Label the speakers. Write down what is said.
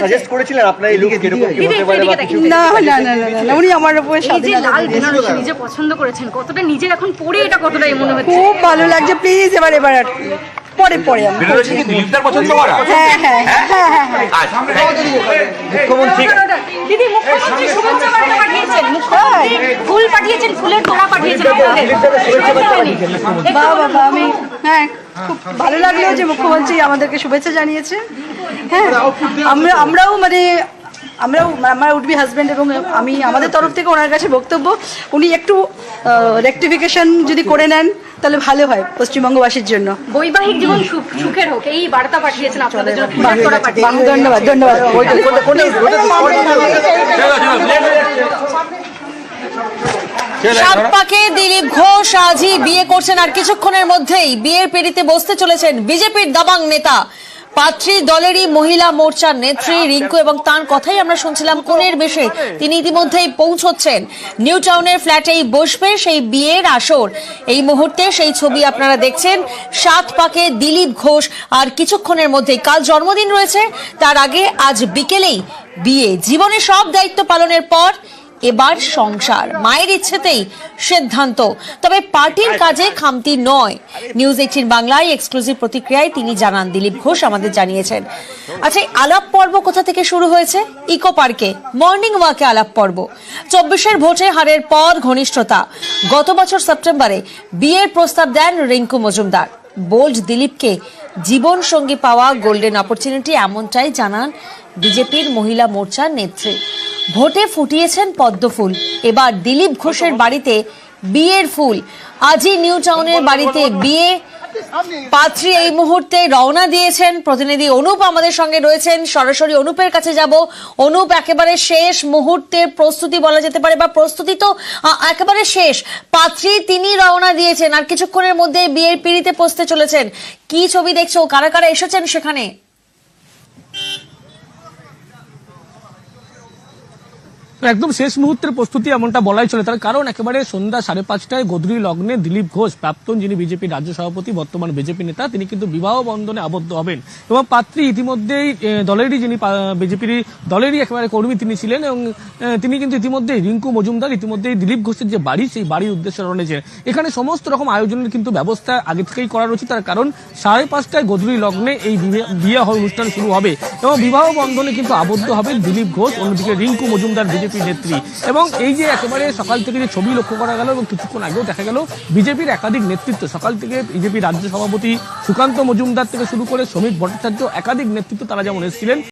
Speaker 1: Suggest করেছিলেন আপনার এই লুক কিরকম হতে পারে বা কিছু?
Speaker 2: না না না না না, উনি আমার উপরে
Speaker 3: এই যে লাল বেনারসি নিজে পছন্দ করেছেন, কতটা নিজের এখন পরে এটা কতটা মনে হচ্ছে?
Speaker 2: খুব ভালো লাগছে, প্লিজ এবার আর পরে পরে
Speaker 4: বেনারসি কি দিলীপদার পছন্দ করা?
Speaker 2: হ্যাঁ হ্যাঁ হ্যাঁ হ্যাঁ হ্যাঁ।
Speaker 1: মুখ্যমন্ত্রী
Speaker 3: দিদি মুখ্যমন্ত্রী শুভেচ্ছা বার্তা পাঠিয়েছেন, মুখ্যমন্ত্রী ফুল পাঠিয়েছেন, ফুলের তোড়া পাঠিয়েছেন আপনাদের।
Speaker 2: বাহ বাবা, আমি হ্যাঁ খুব ভালো লাগলো যে মুখ্যমন্ত্রী আমাদেরকে শুভেচ্ছা জানিয়েছে। হ্যাঁ আমরাও আমার উডবি হাজব্যান্ড এবং আমি আমাদের তরফ থেকে ওনার কাছে বক্তব্য, উনি একটু রেকটিফিকেশন যদি করে নেন তাহলে ভালো হয় পশ্চিমবঙ্গবাসীর জন্য।
Speaker 3: বৈবাহিক জীবন সুখের হোক এই বার্তা পাঠিয়েছেন আপনাদের জন্য, ফুলের তোড়া পাঠিয়েছেন।
Speaker 2: ধন্যবাদ ধন্যবাদ।
Speaker 5: সাত পাকে দিলীপ ঘোষ আজই বিয়ে করছেন, আর কিছুক্ষণের মধ্যেই বিয়ের পেড়িতে বসতে চলেছেন বিজেপির দাবাং নেতা, পাত্রী দলেরই মহিলা মোর্চার নেত্রী রিঙ্কু, এবং তার কথাই আমরা শুনছিলাম কোণের বেশে তিনি ইতিমধ্যেই পৌঁছচ্ছেন নিউ টাউনের ফ্ল্যাটেই বসবে সেই বিয়ের আসর। এই মুহূর্তে সেই ছবি আপনারা দেখছেন, সাত পাকে দিলীপ ঘোষ আর কিছুক্ষণের মধ্যেই, কাল জন্মদিন রয়েছে, তার আগে আজ বিকেলেই বিয়ে। জীবনে সব দায়িত্ব পালনের পর এবার সংসার, মায়ের ইচ্ছেতেই সিদ্ধান্ত, তবে পার্টির কাজে খামতি নয়। নিউজ 18 বাংলায় এক্সক্লুসিভ প্রতিক্রিয়ায় তিনি জানান, দিলীপ ঘোষ আমাদের জানিয়েছেন। আচ্ছা, আলাপ পর্ব কোথা থেকে শুরু হয়েছে? ইকো পার্কে মর্নিং ওয়াকে আলাপ পর্ব। 24-এর ভোটে হারের পর ঘনিষ্ঠতা। গত বছর সেপ্টেম্বরে বিয়ের প্রস্তাব দেন রিঙ্কু মজুমদার। বোল্ড দিলীপকে জীবন সঙ্গী পাওয়া গোল্ডেন অপরচুনিটি, এমনটাই জানান বিজেপির মহিলা মোর্চার নেত্রী। ভোটে ফুটিয়েছেন পদ্মফুল, এবার দিলীপ ঘোষের বাড়িতে বিয়ের ফুল। আজই নিউ টাউনের বাড়িতে বিয়ে। পাত্রী এই মুহূর্তে রওনা দিয়েছেন। প্রতিনিধি অনুপ আমাদের সঙ্গে রয়েছেন, সরাসরি অনুপের কাছে যাব। অনুপ, একেবারে শেষ মুহূর্তের প্রস্তুতি বলা যেতে পারে, বা প্রস্তুতি তো একেবারে শেষ। পাত্রী তিনি রওনা দিয়েছেন, আর কিছুক্ষণের মধ্যে বিয়ের পিঁড়িতে পৌঁছতে চলেছেন। কি ছবি দেখছো, কারা কারা এসেছেন সেখানে?
Speaker 6: একদম শেষ মুহূর্তের প্রস্তুতি এমনটা বলাই চলে, তার কারণ একেবারে সন্ধ্যা 5:30টায় গোধূলি লগ্নে দিলীপ ঘোষ, প্রাক্তন যিনি বিজেপি রাজ্য সভাপতি, বর্তমান বিজেপি নেতা, তিনি কিন্তু বিবাহ বন্ধনে আবদ্ধ হবেন। এবং পাত্রী ইতিমধ্যেই দলেরই, যিনি বিজেপির দলেরই একেবারে কর্মী তিনি ছিলেন, এবং তিনি কিন্তু ইতিমধ্যেই রিঙ্কু মজুমদার ইতিমধ্যেই দিলীপ ঘোষের যে বাড়ি, সেই বাড়ির উদ্দেশ্যে রয়েছে। এখানে সমস্ত রকম আয়োজনের কিন্তু ব্যবস্থা আগে থেকেই করা রয়েছে, তার কারণ 5:30টায় গোধূলি লগ্নে এই বিয়ে অনুষ্ঠান শুরু হবে এবং বিবাহ বন্ধনে কিন্তু আবদ্ধ হবেন দিলীপ ঘোষ, অন্যদিকে রিঙ্কু মজুমদার বিজেপি নেত্রী। এবং এই যে একেবারে সকাল থেকে যে ছবি লক্ষ্য করা গেল এবং কিছুক্ষণ আগেও দেখা গেল, বিজেপির একাধিক নেতৃত্ব, সকাল থেকে বিজেপি রাজ্য সভাপতি সুকান্ত মজুমদার থেকে শুরু করে শ্রমিক ভট্টাচার্য, একাধিক নেতৃত্ব তারা যেমন এসেছিলেন।